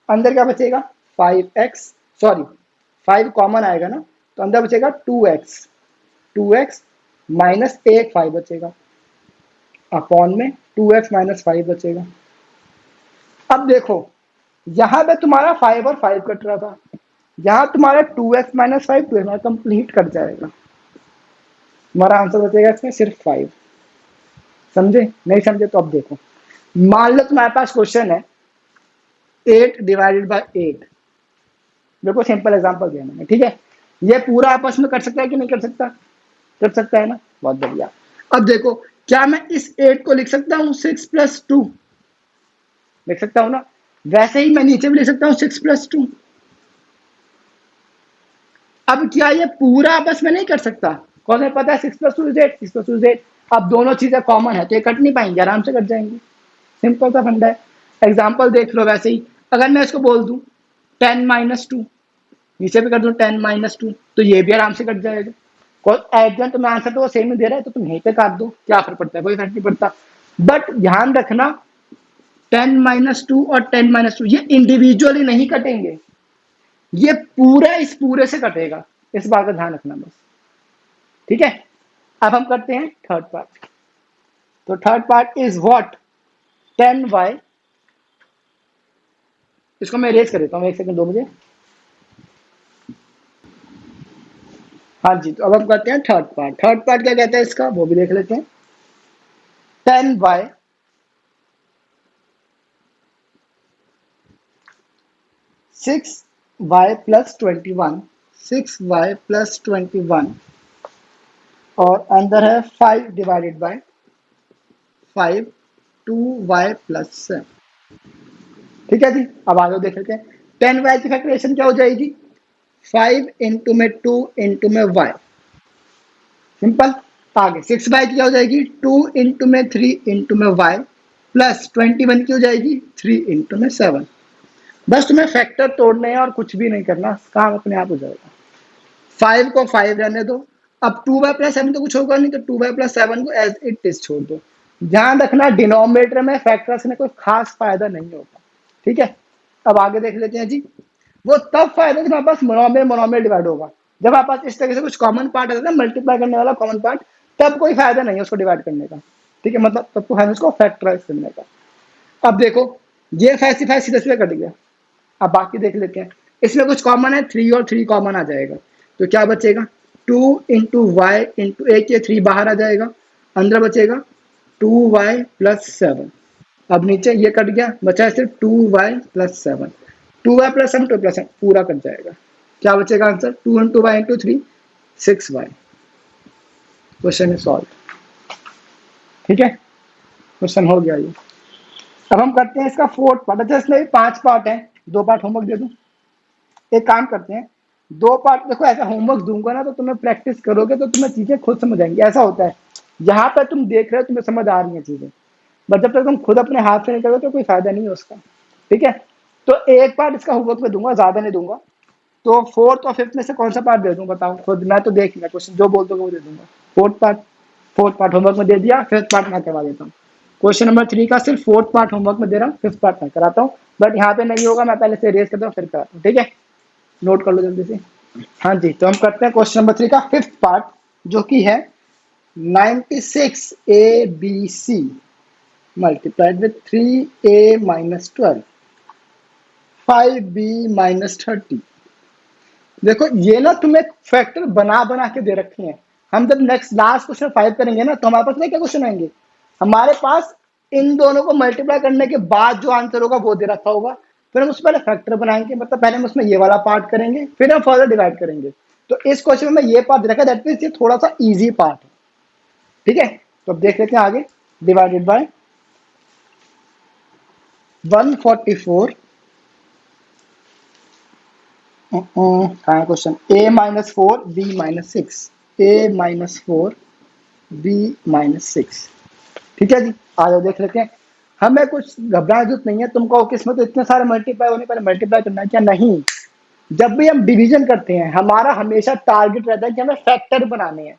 Speaker 1: अंदर क्या बचेगा 5x, सॉरी 5 कॉमन आएगा ना, तो अंदर बचेगा 2x, 2x माइनस एक 5 बचेगा, अपॉन में 2x माइनस 5 बचेगा। अब देखो यहां पे तुम्हारा 5 और 5 कट रहा था, यहां तुम्हारा 2x माइनस 5 2 हमारा कंप्लीट कट जाएगा, हमारा आंसर बचेगा इसमें सिर्फ 5। समझे? नहीं समझे तो अब देखो, मान लो तुम्हारे पास क्वेश्चन है 8 डिवाइडेड बाय 8, देखो सिंपल एग्जांपल दिया मैंने, ठीक है, ये पूरा आपस में कर सकता है कि नहीं कर सकता? कर सकता है ना, बहुत बढ़िया। अब देखो क्या मैं इस 8 को लिख सकता हूँ 6 प्लस 2, लिख सकता हूँ ना, वैसे ही मैं नीचे भी लिख सकता हूँ 6 प्लस 2। अब क्या ये पूरा आपस में नहीं कर सकता? कौन है पता है 6 प्लस 2 इज 8, 6 प्लस 2 इज 8। अब दोनों चीजें कॉमन है तो ये कट नहीं पाएंगे, आराम से कट जाएंगे, सिंपल सा फंडा है। एग्जाम्पल देख लो वैसे ही, अगर मैं इसको बोल दूं 10 माइनस 2, नीचे भी कर दूं 10 माइनस 2, तो ये भी आराम से कट जाएगा। एग्जाम तुम्हें आंसर तो वो सेम ही दे रहा है, तो तुम यहीं पे काट दो, क्या फर्क पड़ता है, कोई फर्क नहीं पड़ता। बट ध्यान रखना 10 माइनस 2 और 10 माइनस 2 ये इंडिविजुअली नहीं कटेंगे, ये पूरा इस पूरे से कटेगा, इस बात का ध्यान रखना बस। ठीक है, अब हम करते हैं थर्ड पार्ट। तो third part is what, 10y, इसको मैं इरेज कर देता हूँ, एक सेकंड दो मुझे। हाँ जी, तो अब हम करते हैं थर्ड पार्ट। थर्ड पार्ट क्या कहता है इसका, वो भी देख लेते हैं। 10y 6y plus 21, 6y plus 21, और अंदर है 5 डिवाइडेड बाय 5, 2y प्लस 7। ठीक है जी, अब आगे देख लेते हैं। 10y की फैक्टराइजेशन क्या हो जाएगी, 5 इंटू में 2 इंटू में y, सिंपल। आगे 6y की क्या हो जाएगी, 2 इंटू में 3 इंटू में y, प्लस 21 की हो जाएगी 3 इंटू में 7। बस तुम्हें फैक्टर तोड़ने हैं और कुछ भी नहीं करना, काम अपने आप हो जाएगा। 5 को 5 रहने दो, अब 2y प्लस 7 तो कुछ होगा नहीं, तो 2y प्लस 7 को एज इट इज छोड़ दो। ध्यान रखना डिनोमिनेटर में फैक्टर्स में कोई खास फायदा नहीं होता। ठीक है, अब आगे देख लेते हैं जी। वो तब फायदा जब हमारे पास मोनोमियल मोनोमियल डिवाइड होगा, जब हमारे पास इस तरह से कुछ कॉमन पार्ट आता है ना, मल्टीप्लाई करने वाला कॉमन पार्ट, तब कोई फायदा नहीं है उसको डिवाइड करने का। ठीक है, मतलब तब तो है उसको फैक्टराइज करने का। अब देखो ये 5 सीधे सीधे कट गया, अब बाकी देख लेते हैं। इसमें कुछ कॉमन है, 3 और 3 कॉमन आ जाएगा, तो क्या बचेगा 2 इंटू वाई इंटू एक, ये 3 बाहर आ जाएगा, अंदर बचेगा 2y प्लस 7। अब नीचे ये कट गया, बचा है सिर्फ 2y plus 7, 2y plus 7 2 plus 7 पूरा कट जाएगा, क्या बचेगा answer 2 into y into 3, 6y। Question is solve. ठीक है, क्वेश्चन हो गया ये। अब हम करते हैं इसका फोर्थ पार्ट। अच्छा इसमें 5 पार्ट है, 2 पार्ट होमवर्क दे दूं। एक काम करते हैं, 2 पार्ट, देखो ऐसा होमवर्क दूंगा ना तो तुम्हें प्रैक्टिस करोगे तो तुम्हें चीजें खुद समझ आएंगी। ऐसा होता है यहाँ पर तुम देख रहे हो तुम्हें समझ आ रही है चीजें, बट जब तक तुम खुद अपने हाथ से नहीं करोगे तो कोई फायदा नहीं है उसका। ठीक है, तो एक पार्ट इसका होमवर्क में दूंगा, ज्यादा नहीं दूंगा। तो फोर्थ और फिफ्थ में से कौन सा पार्ट दे दूं बताओ खुद, मैं तो देख लिया क्वेश्चन, जो बोल दोगे वो दे दूंगा। फोर्थ पार्ट होमवर्क में दे दिया, फिफ्थ पार्ट मैं करवा देता हूँ। क्वेश्चन नंबर 3 का सिर्फ फोर्थ पार्ट होमवर्क में दे रहा हूँ, फिफ्थ पार्ट मैं कराता हूँ, बट यहाँ पे नहीं होगा, मैं पहले से रेज करता हूँ फिर कराता हूँ। ठीक है, नोट कर लो जल्दी से। हाँ जी, तो हम करते हैं क्वेश्चन नंबर 3 का फिफ्थ पार्ट, जो कि है 96 ABC multiplied with 3A minus 12, 5B minus 30। देखो ये ना तुम्हें फैक्टर बना बना के दे रखे हैं। हम जब नेक्स्ट लास्ट क्वेश्चन 5 करेंगे ना, तो हमारे पास नहीं क्या क्वेश्चन आएंगे, हमारे पास इन दोनों को मल्टीप्लाई करने के बाद जो आंसर होगा वो दे रखा होगा, फिर हम उस पहले फैक्टर बनाएंगे, मतलब पहले हम उसमें ये वाला पार्ट करेंगे, फिर हम फर्दर डिवाइड करेंगे। तो इस क्वेश्चन में ये पार्ट दे रखा है, दैट मींस ये थोड़ा सा इजी पार्ट है। ठीक है, तो अब देख लेते हैं आगे। Divided by 144, question a minus 4 b minus 6, a minus 4 b minus 6। ठीक है जी, आ जाओ देख लेते हैं। हमें कुछ घबराने की जरूरत नहीं है। तुम कहो कि इसमें तो इतने सारे मल्टीप्लाई होने पर मल्टीप्लाई करना है क्या? नहीं। जब भी हम डिवीजन करते हैं हमारा हमेशा टारगेट रहता है कि हमें फैक्टर बनाने हैं।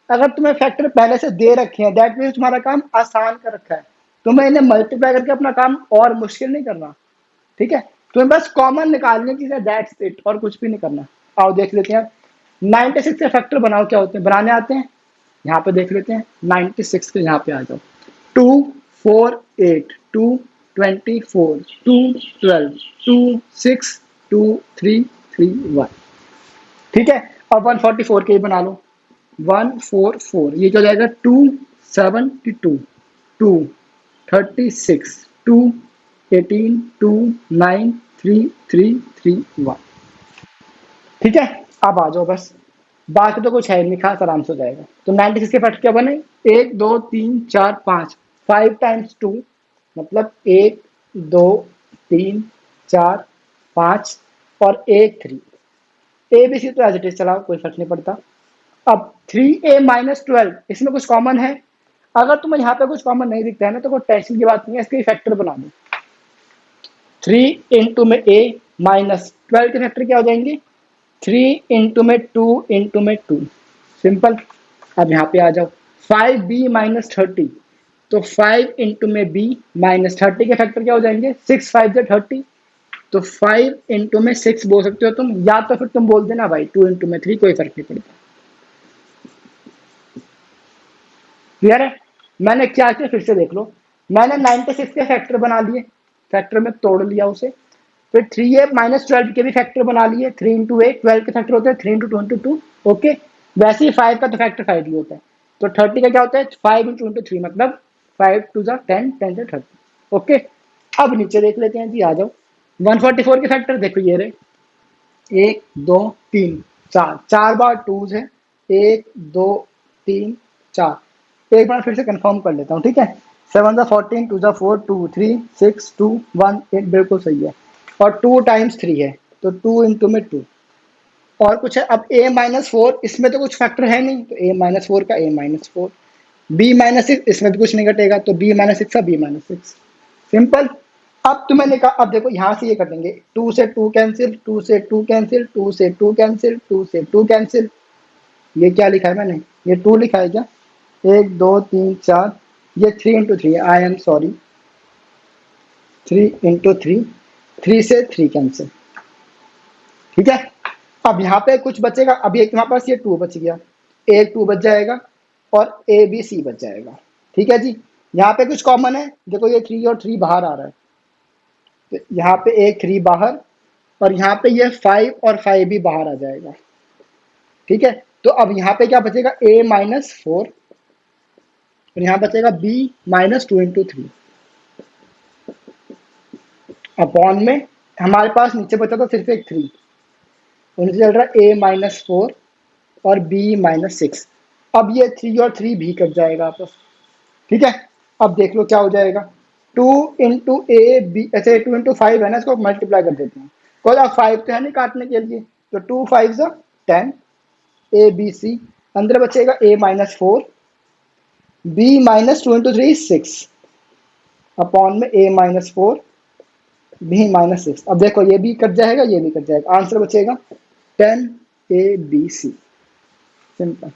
Speaker 1: अगर तुम्हें फैक्टर पहले से दे रखे हैं दैट मीन्स तुम्हारा काम आसान कर रखा है। तुम्हें इन्हें मल्टीप्लाई करके अपना काम और मुश्किल नहीं करना। ठीक है, तुम्हें बस कॉमन निकालने की दैट्स इट, और कुछ भी नहीं करना। आओ देख लेते हैं 96 के फैक्टर बनाओ क्या होते हैं, बनाने आते हैं। यहाँ पे देख लेते हैं 96 के, यहाँ पे आ जाओ। 2 4 8 2 24 2 12 2 6 2 3 3 1। ठीक है, अब 144 के ही बना लो। 144 ये क्या हो जाएगा? 272 2 36 2 18 2 9 3 3 3 1। ठीक है, अब आ जाओ बस, बाकी तो कुछ है नहीं खास, आराम से हो जाएगा। तो 96 के फैक्टर क्या बने? 1 2 3 4 5, 5 टाइम्स 2 मतलब 1 2 3 4 5 और 1 3। ए बी सी तो एज इट इज चलाओ, कोई फर्क नहीं पड़ता। अब 3a-12 इसमें कुछ कॉमन है? अगर तुम्हें यहाँ पे कुछ कॉमन नहीं दिखता है ना तो कोई टेंशन की बात नहीं है, इसके फैक्टर बना दो। 3 इंटू में a माइनस 12 के फैक्टर क्या हो जाएंगे? 3 इंटू में 2 इंटू में 2, सिंपल। अब यहाँ पे आ जाओ 5b माइनस 30, तो 5 इंटू में b माइनस 30 के फैक्टर क्या हो जाएंगे? 6 5 30, तो 5 इंटू में 6 बोल सकते हो तुम, या तो फिर तुम बोल देना भाई 2 इंटू में 3, कोई फर्क नहीं पड़ता। क्लियर है? मैंने क्या किया फिर से देख लो। मैंने 96 के फैक्टर बना लिए, फैक्टर में तोड़ लिया उसे। फिर 3a माइनस 12 के भी फैक्टर बना लिए। 3 इंटू ए 12 के फैक्टर होते हैं 3 इंटू 2 इंटू 2। ओके, वैसे ही 5 का तो फैक्टर 5 ही होता है। तो 30 का क्या होता है? 5 इंटू इंटू 3 मतलब 5 टू जा 10 10 से 30। ओके, अब नीचे देख लेते हैं जी, आ जाओ 144 के फैक्टर देखो ये रहे। 1 2 3 4, 4 बार टूज है। 1 2 3 4। एक बार फिर से कंफर्म कर लेता हूँ, ठीक है। 7 ज़ा 14 2 ज़ा 4 2 3 6 2 1 8 बिल्कुल सही है। और 2 टाइम्स 3 है, तो 2 इंटू में 2। और कुछ है? अब a माइनस 4, इसमें तो कुछ फैक्टर है नहीं, तो a माइनस 4 का a माइनस 4। b माइनस 6, इसमें भी कुछ नहीं घटेगा, तो b माइनस 6 का b माइनस 6। सिंपल। अब तुम्हें निकाल, अब देखो यहाँ से ये कटेंगे, 2 से 2 कैंसिल, 2 से 2 कैंसिल, 2 से 2 कैंसिल, 2 से 2 कैंसिल। ये क्या लिखा है मैंने? ये 2 लिखा है क्या? 1 2 3 4, ये 3 into 3, I am sorry, 3 into 3, 3 से 3 कैंसिल। ठीक है, अब यहाँ पे कुछ बचेगा, अभी एक तुम्हारे पास ये 2 बच गया, एक 2 बच जाएगा और ए बी सी बच जाएगा। ठीक है जी, यहाँ पे कुछ कॉमन है, देखो ये 3 और 3 बाहर आ रहा है, तो यहाँ पे एक 3 बाहर, और यहाँ पे ये 5 और 5 भी बाहर आ जाएगा। ठीक है, तो अब यहाँ पे क्या बचेगा? a माइनस 4, और यहाँ बचेगा b माइनस 2 इंटू 3 अपॉन में हमारे पास नीचे बचा था सिर्फ एक 3, उनसे चल रहा है a माइनस 4 और b माइनस 6। अब ये 3 और 3 भी कट जाएगा आपस। ठीक है, अब देख लो क्या हो जाएगा। 2 इंटू ए बी, ऐसे 2 इंटू 5 है ना, इसको मल्टीप्लाई कर देते हैं, बिकॉज अब 5 तो है नहीं काटने के लिए, तो 2 5 ज़ा 10, ए बी सी, अंदर बचेगा a minus 4, b minus 2 into 3 6 upon में a माइनस 4 b माइनस 6। अब देखो ये भी कट जाएगा, ये भी कट जाएगा, आंसर बचेगा 10 ए बी सी। सिंपल।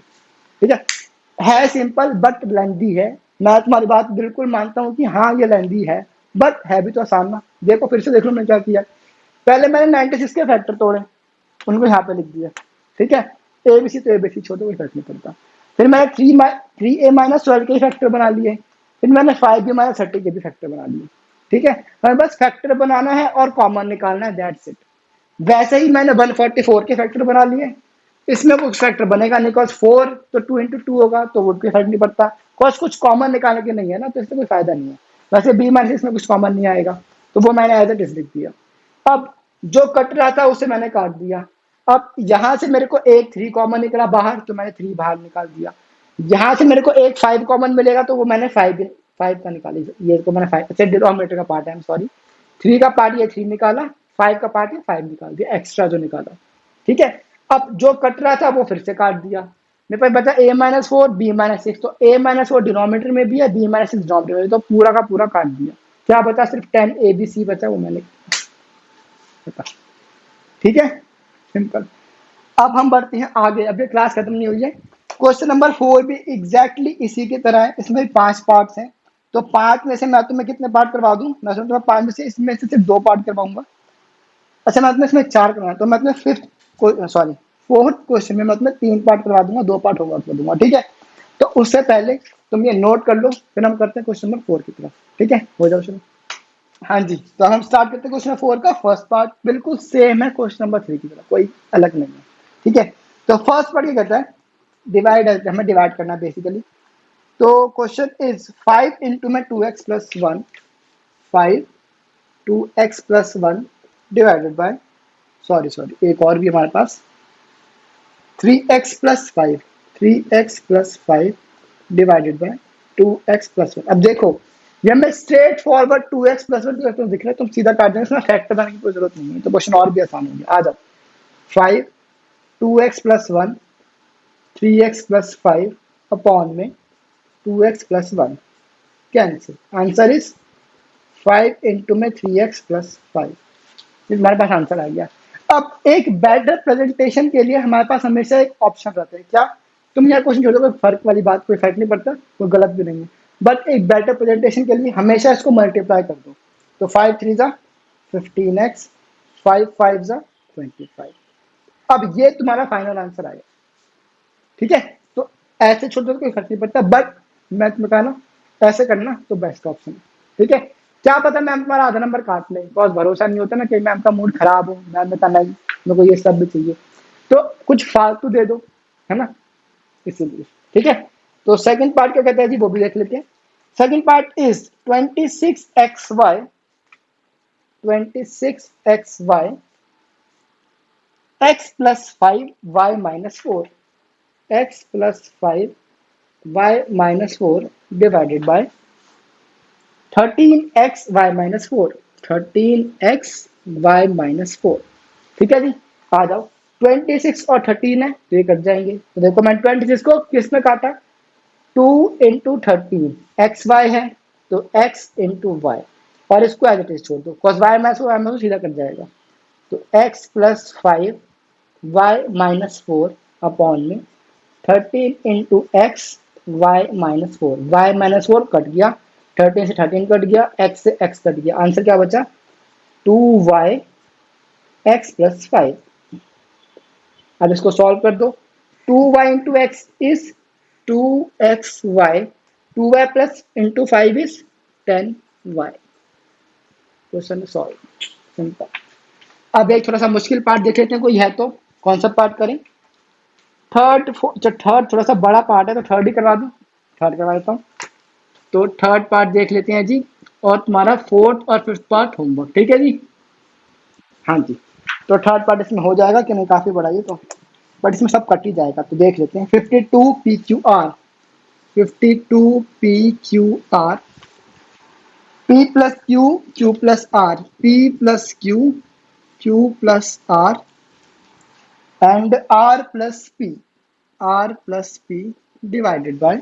Speaker 1: ठीक है सिंपल बट लेंदी है। मैं तुम्हारी बात बिल्कुल मानता हूँ कि हाँ ये लेंदी है, बट है भी तो आसान ना। देखो फिर से देख लो मैंने क्या किया। पहले मैंने 96 के फैक्टर तोड़े, उनको यहाँ पे लिख दिया। ठीक है, ए बी सी तो ए बी सी छोड़ो, कोई फर्क नहीं पड़ता। फिर मैंने 3a माइनस 12 के फैक्टर बना लिए। फिर मैंने 5b माइनस 30 के भी फैक्टर बना लिए। ठीक है, हमें बस फैक्टर बनाना है और कॉमन निकालना है, दैट्स इट। वैसे ही मैंने 144 के फैक्टर बना लिए, इसमें कुछ फैक्टर बनेगा नहीं, कॉस 4 तो 2 इंटू 2 होगा, तो वो कोई फर्क नहीं पड़ता। कॉस कुछ कॉमन निकालने के नहीं है ना, तो इससे कोई फायदा नहीं है। वैसे b माइनस इसमें कुछ कॉमन नहीं आएगा, तो वो मैंने एज इट इज लिख दिया। अब जो कट रहा था उसे मैंने काट दिया। अब यहाँ से मेरे को एक 3 कॉमन निकला बाहर, तो मैंने 3 बाहर निकाल दिया। यहाँ से मेरे को एक 5 कॉमन मिलेगा, तो वो मैंने 5 का निकाली, ये तो मैंने 5, अच्छा डिनोमिनेटर का पार्ट है, आई एम सॉरी। 3 का पार्ट ये 3 निकाला, 5 का पार्ट ये 5 निकाल दिया, एक्स्ट्रा जो निकाला। ठीक है, अब जो कट रहा था वो फिर से काट दिया। मेरे पास बचा a माइनस 4 b माइनस 6, तो a माइनस 4 डिनोमिनेटर में भी है, b माइनस 6 डिनोमिनेटर में, तो पूरा का पूरा काट दिया। क्या बचा, सिर्फ 10 ABC बचा, वो मैंने बता। ठीक है, सिंपल। अब हम बढ़ते हैं आगे, अभी क्लास खत्म नहीं हुई है। क्वेश्चन नंबर 4 भी एग्जैक्टली इसी की तरह है, इसमें भी 5 पार्ट्स हैं। तो 5 में से मैं तुम्हें कितने पार्ट करवा दूं, मैं तुम्हें 5 में से इसमें से सिर्फ 2 पार्ट करवाऊंगा। अच्छा, मैं तुम्हें इसमें 4 करवाऊँ, तो मैं तुम्हें फोर्थ क्वेश्चन में मैं तुम्हें 3 पार्ट करवा दूंगा, 2 पार्ट होगा कर दूंगा। ठीक है, तो उससे पहले तुम ये नोट कर लो, फिर हम करते हैं क्वेश्चन नंबर 4 की तरफ। ठीक है, हो जाओ शुरू। हाँ जी, तो हम स्टार्ट करते हैं क्वेश्चन नंबर 4 का। फर्स्ट पार्ट बिल्कुल सेम है क्वेश्चन नंबर 3 की तरह, कोई अलग नहीं है। ठीक है, तो फर्स्ट पार्ट क्या कहता है, डिवाइड, हमें डिवाइड करना है बेसिकली। तो क्वेश्चन इज 5 इंटू में 2x+1, 5 2x+1 divided by, sorry एक और भी हमारे पास 3x+5, 3x+5 divided by 2x+1। अब देखो, ये हमें स्ट्रेट फॉरवर्ड 2x+1 दिख रहा है, तुम सीधा काट देना, इसमें फैक्टर बनाने की कोई जरूरत नहीं है, तो क्वेश्चन और भी आसान हो गया। आ जाओ, 5 2x+1 3x+5 अपॉन में 2x+1 cancel, answer is 5 into में 3x+5। हमारे पास आंसर आ गया। अब एक बेटर प्रेजेंटेशन के लिए हमारे पास हमेशा एक ऑप्शन रहता है, क्या, तुम यहाँ क्वेश्चन छोड़ो, कोई फर्क वाली बात, कोई फर्क नहीं पड़ता, कोई गलत भी नहीं है, बट एक बेटर प्रेजेंटेशन के लिए हमेशा इसको मल्टीप्लाई कर दो। तो 5 3 जा 15x, 5 5 जा 25। अब ये तुम्हारा फाइनल आंसर आएगा। ठीक है, तो ऐसे छोड़ दो तो कोई फर्क नहीं पड़ता, बट मैं तुम्हें कहा ना, ऐसे करना तो बेस्ट ऑप्शन है। ठीक है, क्या पता मैम तुम्हारा आधा नंबर काट ले, बिकॉज भरोसा नहीं होता ना कि मैम का मूड खराब हो, मैम बता नहीं मेरे को ये सब भी चाहिए, तो कुछ फालतू दे दो, है ना, इसीलिए। ठीक है, तो सेकंड पार्ट क्या कहते हैं जी, वो भी देख लेते हैं। Second part is 26xy, 26xy x+5y-4, x+5y-4 divided by 13xy-4, 13xy-4। ठीक है जी, आ जाओ, 26 और 13 है तो ये कट जाएंगे, तो देखो मैं 26 को किस में काटा, 2 इंटू 13, एक्स वाई है तो x इंटू वाई, और इसको एज इट इज छोड़ दो, cos y माइनस वाई में सीधा कट जाएगा, तो x+5y-4 अपॉन में 13 into x y-4, y-4 cut गया, 13 से 13 कट गया, x से x कट गया, आंसर क्या बचा, 2y x+5। अब इसको सॉल्व कर दो, 2y into x is 2xy, 2y plus into 5 is 10y। Question solve, simple. अब एक थोड़ा सा मुश्किल पार्ट देख लेते हैं, कोई है तो कौन सा पार्ट करें। थर्ड थोड़ा सा बड़ा पार्ट है, तो थर्ड ही करवा दूं, थर्ड करवा देता हूँ। तो थर्ड पार्ट देख लेते हैं जी, और तुम्हारा फोर्थ और फिफ्थ पार्ट होमवर्क। ठीक है जी, हाँ जी, तो थर्ड पार्ट इसमें हो जाएगा कि नहीं, काफी बड़ा ये तो, बट इसमें सब कट ही जाएगा, तो देख लेते हैं। 52 PQR, 52 PQR, P+Q, Q+R, P+Q, Q+R and R+P, R+P divided by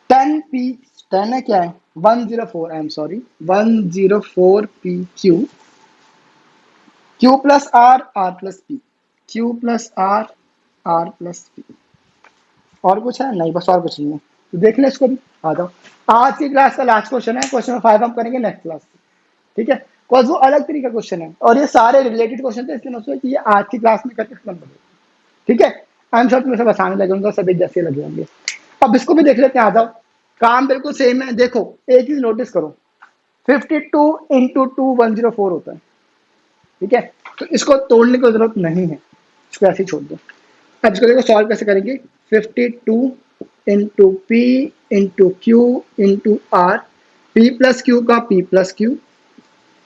Speaker 1: 10P, 10 है क्या है, 104, I am sorry, 104PQ, Q+R, R+P, Q+R, R+P। और कुछ है नहीं, बस और कुछ नहीं है, तो देख ले इसको भी। आ जाओ, आज की क्लास का लास्ट क्वेश्चन है, क्वेश्चन 5 हम करेंगे नेक्स्ट क्लास में। ठीक है, बिकॉज वो अलग तरीके का क्वेश्चन है, और ये सारे रिलेटेड क्वेश्चन थे, इसलिए मैं सोचा कि ये आज की क्लास में करके खत्म कर देते। ठीक है, आई एम श्योर तुम्हें सब आसान लगे होंगे, सभी जैसे लगे होंगे। अब इसको भी देख लेते हैं, आ जाओ, काम बिल्कुल सेम है। देखो एक चीज नोटिस करो, 52 इंटू 2 104 होता है। ठीक है, तो इसको तोड़ने की जरूरत नहीं है, इसको ऐसे ही छोड़ दो। अब इसको देखो सॉल्व कैसे करेंगे, 52 into P into Q into R, P+Q का P+Q,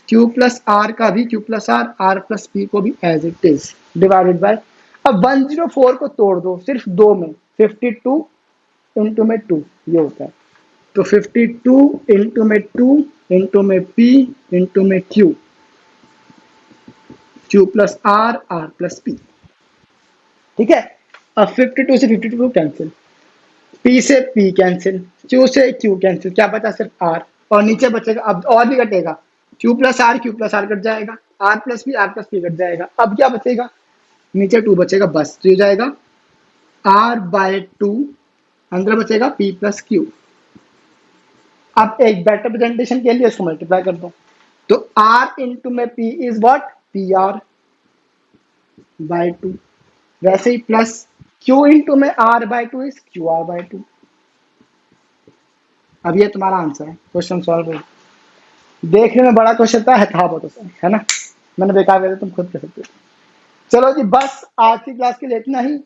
Speaker 1: Q+R का भी Q+R, R+P को भी as it is divided by, अब 104 को तोड़ दो सिर्फ दो में, 52 इंटू में 2 ये होता है, तो 52 इंटू में 2 इंटू में P इंटू में Q, Q+R, R+P। ठीक है, अब 52 से 52 कैंसिल, P से P कैंसिल, Q से Q कैंसिल, क्या बचा सिर्फ R, और नीचे बचेगा, अब और भी कटेगा, क्यू प्लस आर कट जाएगा, आर प्लस बी कट जाएगा। अब क्या बचेगा, नीचे 2 बचेगा बस, तो ये जाएगा r/2, अंदर बचेगा p प्लस क्यू। अब एक बेटर प्रेजेंटेशन के लिए इसको मल्टीप्लाई कर दो, तो r इंटू में p इज व्हाट, pr/2, वैसे ही प्लस q इंटू में r/2 इज qr/2। अब ये तुम्हारा आंसर है, क्वेश्चन सॉल्व हो। देखने में बड़ा क्वेश्चन था बहुत आसान है ना, मैंने बेकार कर, तुम खुद कर सकते हो। चलो जी, बस आज की क्लास के लिए इतना ही।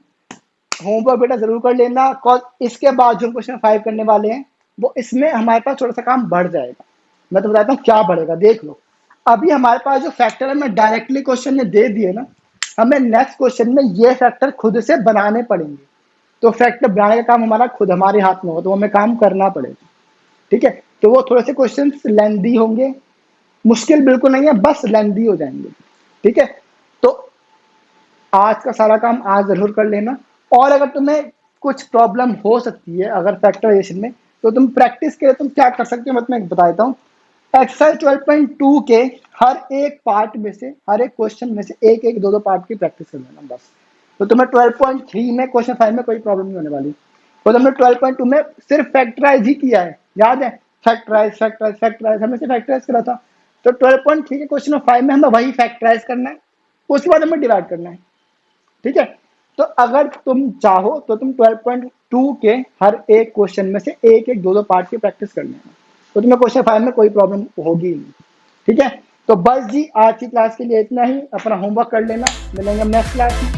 Speaker 1: होमवर्क बेटा जरूर कर लेना, इसके बाद जो क्वेश्चन 5 करने वाले हैं वो इसमें हमारे पास थोड़ा सा काम बढ़ जाएगा। मैं तो बताता हूँ क्या बढ़ेगा, देख लो। अभी हमारे पास जो फैक्टर है मैं डायरेक्टली क्वेश्चन ने दे दिए ना, हमें नेक्स्ट क्वेश्चन में ये फैक्टर खुद से बनाने पड़ेंगे। तो फैक्टर बनाने का काम हमारा खुद हमारे हाथ में होगा, तो हमें काम करना पड़ेगा। ठीक है, तो वो थोड़े से क्वेश्चन लेंदी होंगे, मुश्किल बिल्कुल नहीं है, बस लेंदी हो जाएंगे। ठीक है, तो आज का सारा काम आज जरूर कर लेना। और अगर तुम्हें कुछ प्रॉब्लम हो सकती है अगर फैक्टराइजेशन में, तो तुम प्रैक्टिस के लिए तुम क्या कर सकते हो, मैं तुम्हें बता देता हूँ। एक्सरसाइज 12.2 के हर एक पार्ट में से, हर एक क्वेश्चन में से एक एक दो पार्ट की प्रैक्टिस कर लेना बस। तो तुम्हें 12.3 में क्वेश्चन 5 में कोई प्रॉब्लम नहीं होने वाली। तो तुमने 12.2 में सिर्फ फैक्टराइज ही किया है, याद है, फैक्टराइज हमने सिर्फ फैक्टराइज करा था। तो 12.3 के क्वेश्चन 5 में हमें वही फैक्टराइज करना है, उसके बाद हमें डिवाइड करना है। ठीक है, तो अगर तुम चाहो तो तुम 12.2 के हर एक क्वेश्चन में से एक एक दो पार्ट की प्रैक्टिस कर लेना, तो तुम्हें क्वेश्चन 5 में कोई प्रॉब्लम होगी नहीं। ठीक है, तो बस जी आज की क्लास के लिए इतना ही, अपना होमवर्क कर लेना, मिलेंगे नेक्स्ट क्लास में।